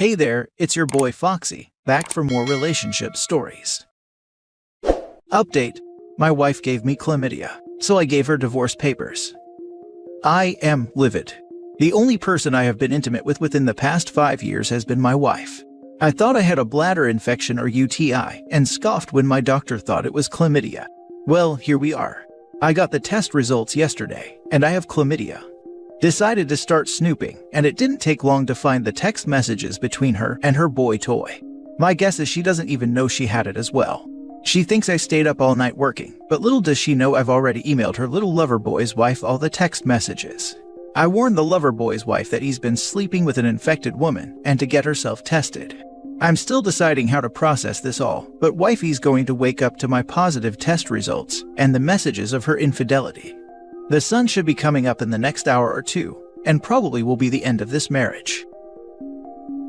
Hey there, it's your boy Foxy, back for more relationship stories. Update: my wife gave me chlamydia, so I gave her divorce papers. I am livid. The only person I have been intimate with within the past 5 years has been my wife. I thought I had a bladder infection or UTI and scoffed when my doctor thought it was chlamydia. Well, here we are. I got the test results yesterday, and I have chlamydia. Decided to start snooping, and it didn't take long to find the text messages between her and her boy toy. My guess is she doesn't even know she had it as well. She thinks I stayed up all night working, but little does she know I've already emailed her little lover boy's wife all the text messages. I warned the lover boy's wife that he's been sleeping with an infected woman and to get herself tested. I'm still deciding how to process this all, but wifey's going to wake up to my positive test results and the messages of her infidelity. The sun should be coming up in the next hour or two, and probably will be the end of this marriage.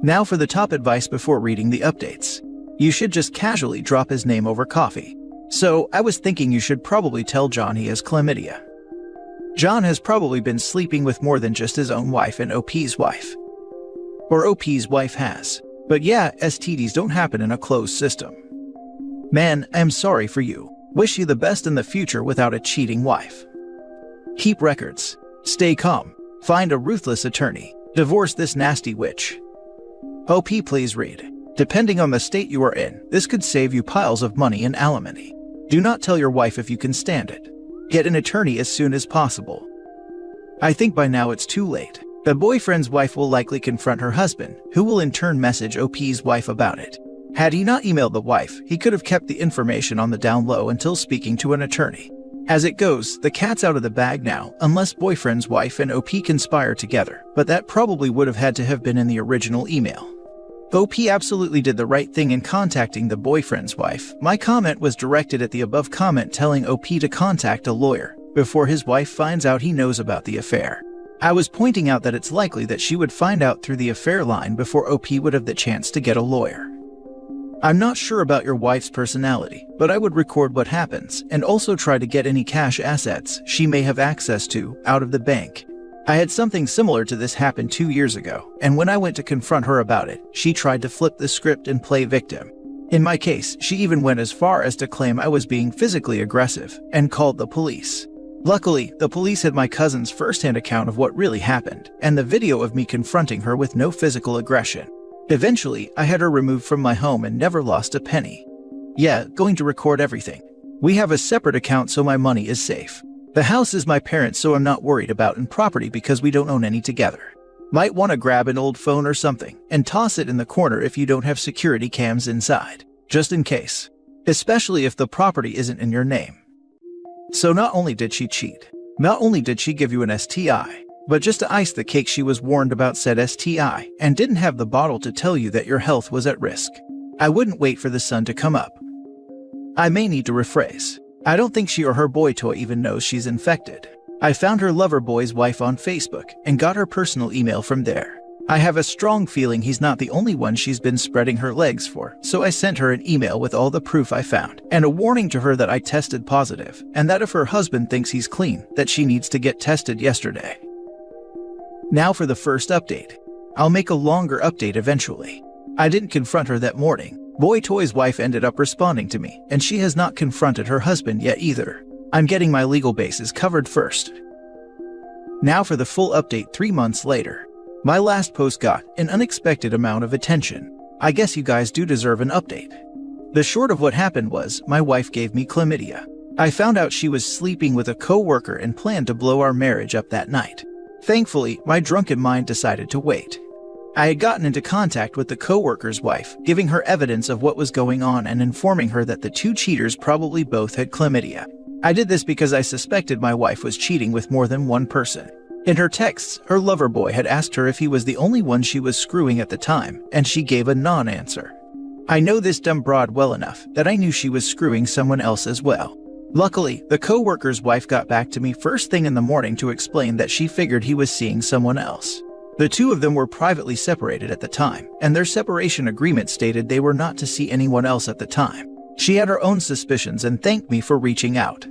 Now for the top advice before reading the updates. You should just casually drop his name over coffee. So, I was thinking you should probably tell John he has chlamydia. John has probably been sleeping with more than just his own wife and OP's wife. Or OP's wife has. But yeah, STDs don't happen in a closed system. Man, I'm sorry for you. Wish you the best in the future without a cheating wife. Keep records. Stay calm. Find a ruthless attorney. Divorce this nasty witch. OP, please read. Depending on the state you are in, this could save you piles of money in alimony. Do not tell your wife if you can stand it. Get an attorney as soon as possible. I think by now it's too late. The boyfriend's wife will likely confront her husband, who will in turn message OP's wife about it. Had he not emailed the wife, he could have kept the information on the down low until speaking to an attorney. As it goes, the cat's out of the bag now, unless boyfriend's wife and OP conspire together, but that probably would have had to have been in the original email. OP absolutely did the right thing in contacting the boyfriend's wife. My comment was directed at the above comment telling OP to contact a lawyer before his wife finds out he knows about the affair. I was pointing out that it's likely that she would find out through the affair line before OP would have the chance to get a lawyer. I'm not sure about your wife's personality, but I would record what happens and also try to get any cash assets she may have access to out of the bank. I had something similar to this happen 2 years ago, and when I went to confront her about it, she tried to flip the script and play victim. In my case, she even went as far as to claim I was being physically aggressive and called the police. Luckily, the police had my cousin's first-hand account of what really happened and the video of me confronting her with no physical aggression. Eventually, I had her removed from my home and never lost a penny. Yeah, going to record everything. We have a separate account so my money is safe. The house is my parents' so I'm not worried about in property because we don't own any together. Might want to grab an old phone or something and toss it in the corner if you don't have security cams inside, just in case. Especially if the property isn't in your name. So not only did she cheat, not only did she give you an STI, but just to ice the cake she was warned about said STI and didn't have the bottle to tell you that your health was at risk. I wouldn't wait for the sun to come up. I may need to rephrase. I don't think she or her boy toy even knows she's infected. I found her lover boy's wife on Facebook and got her personal email from there. I have a strong feeling he's not the only one she's been spreading her legs for, so I sent her an email with all the proof I found and a warning to her that I tested positive and that if her husband thinks he's clean, that she needs to get tested yesterday. Now for the first update. I'll make a longer update eventually. I didn't confront her that morning. Boy toy's wife ended up responding to me, and she has not confronted her husband yet either. I'm getting my legal bases covered first. Now for the full update 3 months later. My last post got an unexpected amount of attention. I guess you guys do deserve an update. The short of what happened was, my wife gave me chlamydia. I found out she was sleeping with a co-worker and planned to blow our marriage up that night. Thankfully, my drunken mind decided to wait. I had gotten into contact with the co-worker's wife, giving her evidence of what was going on and informing her that the two cheaters probably both had chlamydia. I did this because I suspected my wife was cheating with more than one person. In her texts, her lover boy had asked her if he was the only one she was screwing at the time, and she gave a non-answer. I know this dumb broad well enough that I knew she was screwing someone else as well. Luckily, the co-worker's wife got back to me first thing in the morning to explain that she figured he was seeing someone else. The two of them were privately separated at the time, and their separation agreement stated they were not to see anyone else at the time. She had her own suspicions and thanked me for reaching out.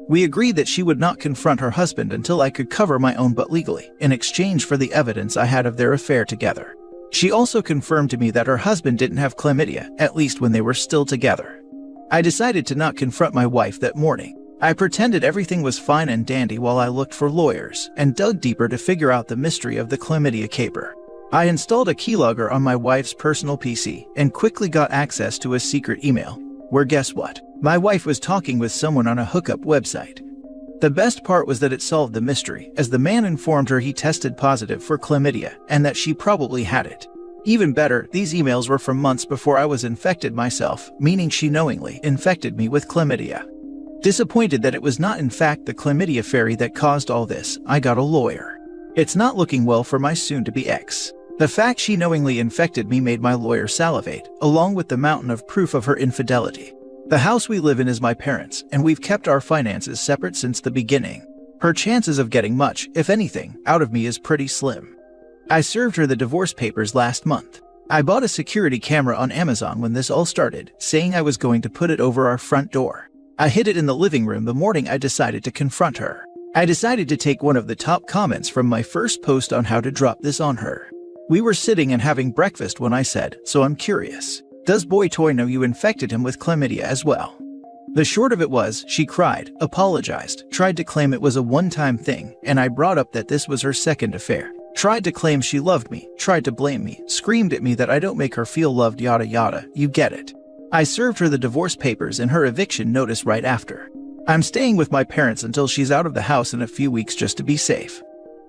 We agreed that she would not confront her husband until I could cover my own butt legally, in exchange for the evidence I had of their affair together. She also confirmed to me that her husband didn't have chlamydia, at least when they were still together. I decided to not confront my wife that morning. I pretended everything was fine and dandy while I looked for lawyers and dug deeper to figure out the mystery of the chlamydia caper. I installed a keylogger on my wife's personal PC and quickly got access to a secret email, where guess what? My wife was talking with someone on a hookup website. The best part was that it solved the mystery, as the man informed her he tested positive for chlamydia and that she probably had it. Even better, these emails were from months before I was infected myself, meaning she knowingly infected me with chlamydia. Disappointed that it was not in fact the chlamydia fairy that caused all this, I got a lawyer. It's not looking well for my soon-to-be ex. The fact she knowingly infected me made my lawyer salivate, along with the mountain of proof of her infidelity. The house we live in is my parents', and we've kept our finances separate since the beginning. Her chances of getting much, if anything, out of me is pretty slim. I served her the divorce papers last month. I bought a security camera on Amazon when this all started, saying I was going to put it over our front door. I hid it in the living room the morning I decided to confront her. I decided to take one of the top comments from my first post on how to drop this on her. We were sitting and having breakfast when I said, "So I'm curious. Does Boy Toy know you infected him with chlamydia as well?" The short of it was, she cried, apologized, tried to claim it was a one-time thing, and I brought up that this was her second affair. Tried to claim she loved me, tried to blame me, screamed at me that I don't make her feel loved, yada yada, you get it. I served her the divorce papers and her eviction notice right after. I'm staying with my parents until she's out of the house in a few weeks just to be safe.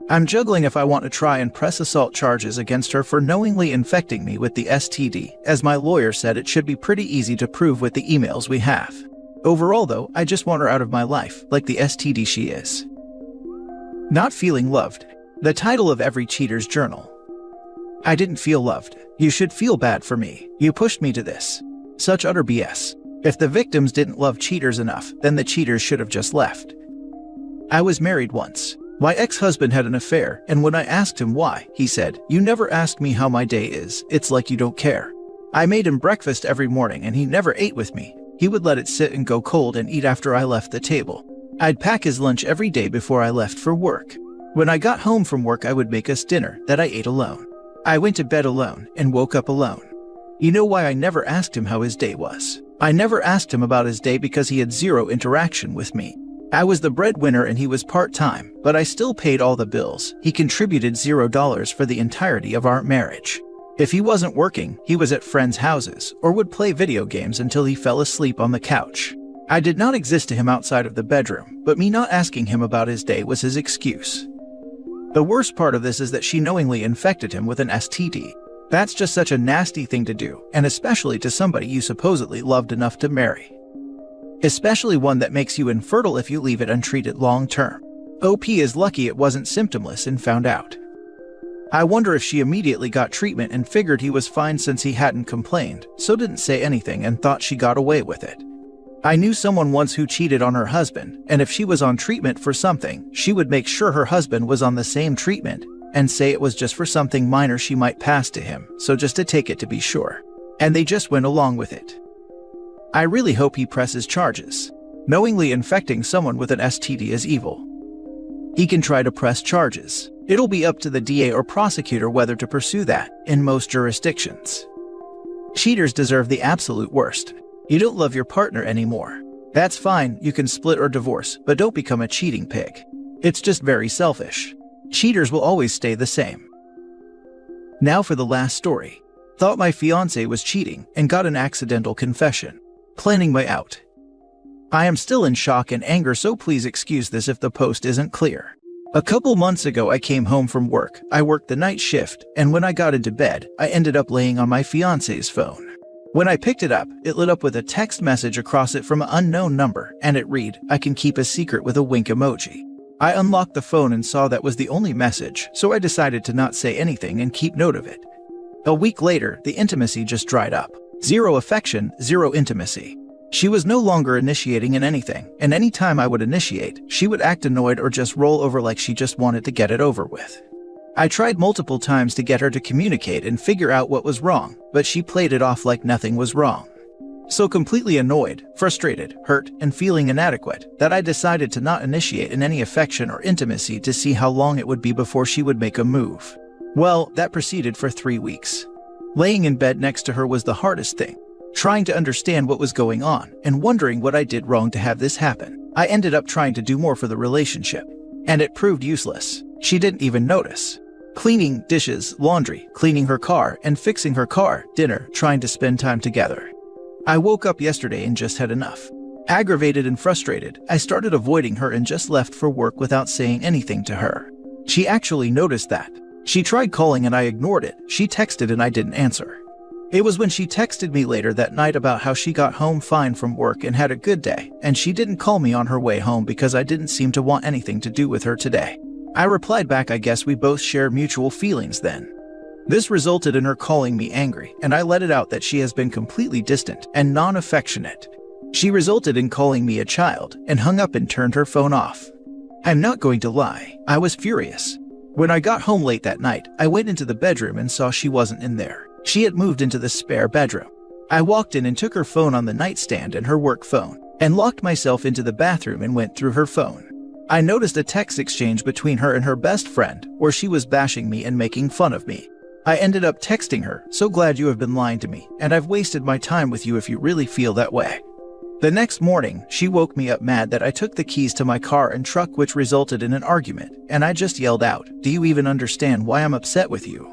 I'm juggling if I want to try and press assault charges against her for knowingly infecting me with the STD, as my lawyer said it should be pretty easy to prove with the emails we have. Overall though, I just want her out of my life, like the STD she is. Not feeling loved. The title of every cheater's journal. I didn't feel loved. You should feel bad for me. You pushed me to this. Such utter BS. If the victims didn't love cheaters enough, then the cheaters should have just left. I was married once. My ex-husband had an affair, and when I asked him why, he said, "You never asked me how my day is, it's like you don't care." I made him breakfast every morning and he never ate with me. He would let it sit and go cold and eat after I left the table. I'd pack his lunch every day before I left for work. When I got home from work, I would make us dinner that I ate alone. I went to bed alone and woke up alone. You know why I never asked him how his day was? I never asked him about his day because he had zero interaction with me. I was the breadwinner and he was part-time, but I still paid all the bills. He contributed $0 for the entirety of our marriage. If he wasn't working, he was at friends' houses or would play video games until he fell asleep on the couch. I did not exist to him outside of the bedroom, but me not asking him about his day was his excuse. The worst part of this is that she knowingly infected him with an STD. That's just such a nasty thing to do, and especially to somebody you supposedly loved enough to marry. Especially one that makes you infertile if you leave it untreated long term. OP is lucky it wasn't symptomless and found out. I wonder if she immediately got treatment and figured he was fine since he hadn't complained, so didn't say anything and thought she got away with it. I knew someone once who cheated on her husband, and if she was on treatment for something, she would make sure her husband was on the same treatment and say it was just for something minor she might pass to him, so just to take it to be sure. And they just went along with it. I really hope he presses charges. Knowingly infecting someone with an STD is evil. He can try to press charges. It'll be up to the DA or prosecutor whether to pursue that, in most jurisdictions. Cheaters deserve the absolute worst. You don't love your partner anymore. That's fine, you can split or divorce, but don't become a cheating pig. It's just very selfish. Cheaters will always stay the same. Now for the last story. Thought my fiancé was cheating and got an accidental confession. Planning my out. I am still in shock and anger, so please excuse this if the post isn't clear. A couple months ago I came home from work. I worked the night shift, and when I got into bed, I ended up laying on my fiancé's phone. When I picked it up, it lit up with a text message across it from an unknown number, and it read, "I can keep a secret," with a wink emoji. I unlocked the phone and saw that was the only message, so I decided to not say anything and keep note of it. A week later, the intimacy just dried up. Zero affection, zero intimacy. She was no longer initiating in anything, and any time I would initiate, she would act annoyed or just roll over like she just wanted to get it over with. I tried multiple times to get her to communicate and figure out what was wrong, but she played it off like nothing was wrong. So completely annoyed, frustrated, hurt, and feeling inadequate, that I decided to not initiate in any affection or intimacy to see how long it would be before she would make a move. Well, that proceeded for 3 weeks. Laying in bed next to her was the hardest thing. Trying to understand what was going on and wondering what I did wrong to have this happen. I ended up trying to do more for the relationship, and it proved useless. She didn't even notice. Cleaning dishes, laundry, cleaning her car, and fixing her car, dinner, trying to spend time together. I woke up yesterday and just had enough. Aggravated and frustrated, I started avoiding her and just left for work without saying anything to her. She actually noticed that. She tried calling and I ignored it. She texted and I didn't answer. It was when she texted me later that night about how she got home fine from work and had a good day, and she didn't call me on her way home because I didn't seem to want anything to do with her today. I replied back, I guess we both share mutual feelings then. This resulted in her calling me angry, and I let it out that she has been completely distant and non-affectionate. She resulted in calling me a child and hung up and turned her phone off. I'm not going to lie, I was furious. When I got home late that night, I went into the bedroom and saw she wasn't in there. She had moved into the spare bedroom. I walked in and took her phone on the nightstand and her work phone, and locked myself into the bathroom and went through her phone. I noticed a text exchange between her and her best friend where she was bashing me and making fun of me. I ended up texting her, "So glad you have been lying to me, and I've wasted my time with you if you really feel that way." The next morning, she woke me up mad that I took the keys to my car and truck, which resulted in an argument, and I just yelled out, "Do you even understand why I'm upset with you?"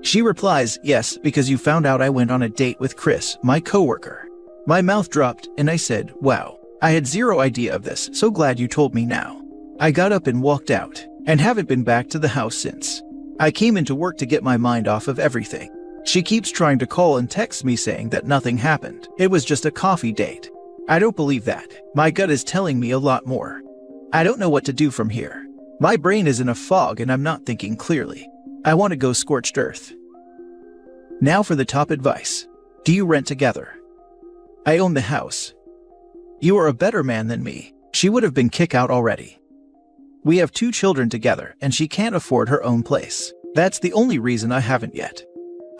She replies, "Yes, because you found out I went on a date with Chris, my coworker." My mouth dropped and I said, "Wow, I had zero idea of this, so glad you told me now." I got up and walked out, and haven't been back to the house since. I came into work to get my mind off of everything. She keeps trying to call and text me saying that nothing happened. It was just a coffee date. I don't believe that. My gut is telling me a lot more. I don't know what to do from here. My brain is in a fog and I'm not thinking clearly. I want to go scorched earth. Now for the top advice. Do you rent together? I own the house. You are a better man than me. She would have been kicked out already. We have 2 children together and she can't afford her own place. That's the only reason I haven't yet.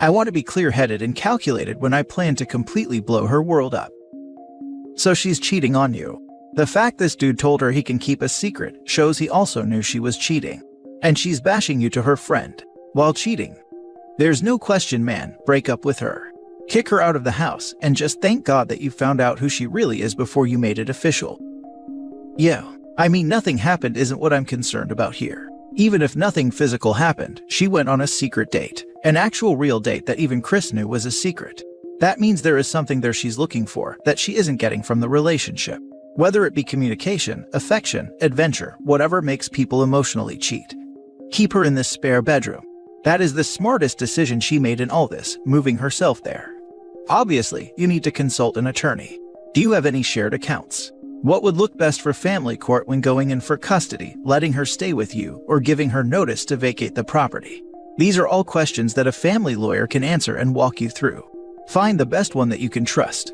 I want to be clear-headed and calculated when I plan to completely blow her world up. So she's cheating on you. The fact this dude told her he can keep a secret shows he also knew she was cheating. And she's bashing you to her friend while cheating. There's no question, man, break up with her. Kick her out of the house and just thank God that you found out who she really is before you made it official. Yeah, I mean, nothing happened isn't what I'm concerned about here. Even if nothing physical happened, she went on a secret date. An actual real date that even Chris knew was a secret. That means there is something there she's looking for that she isn't getting from the relationship. Whether it be communication, affection, adventure, whatever makes people emotionally cheat. Keep her in this spare bedroom. That is the smartest decision she made in all this, moving herself there. Obviously, you need to consult an attorney. Do you have any shared accounts? What would look best for family court when going in for custody, letting her stay with you, or giving her notice to vacate the property? These are all questions that a family lawyer can answer and walk you through. Find the best one that you can trust.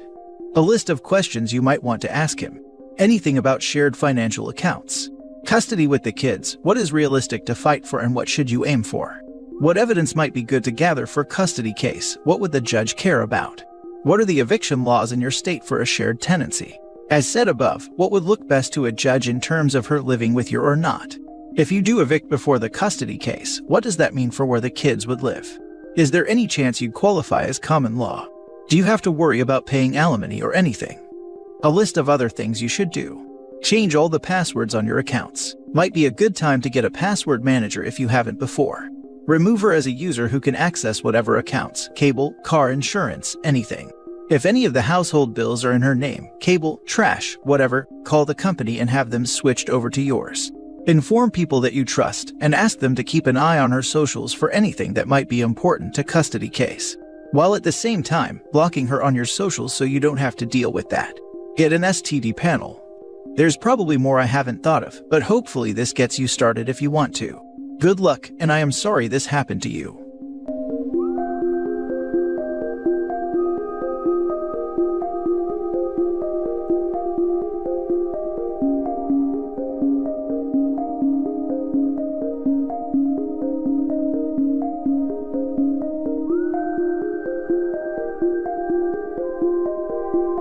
A list of questions you might want to ask him. Anything about shared financial accounts. Custody with the kids, what is realistic to fight for and what should you aim for? What evidence might be good to gather for custody case? What would the judge care about? What are the eviction laws in your state for a shared tenancy? As said above, what would look best to a judge in terms of her living with you or not? If you do evict before the custody case, what does that mean for where the kids would live? Is there any chance you'd qualify as common law? Do you have to worry about paying alimony or anything? A list of other things you should do. Change all the passwords on your accounts. Might be a good time to get a password manager if you haven't before. Remove her as a user who can access whatever accounts, cable, car insurance, anything. If any of the household bills are in her name, cable, trash, whatever, call the company and have them switched over to yours. Inform people that you trust and ask them to keep an eye on her socials for anything that might be important to custody case, while at the same time blocking her on your socials so you don't have to deal with that. Get an STD panel. There's probably more I haven't thought of, but hopefully this gets you started if you want to. Good luck, and I am sorry this happened to you.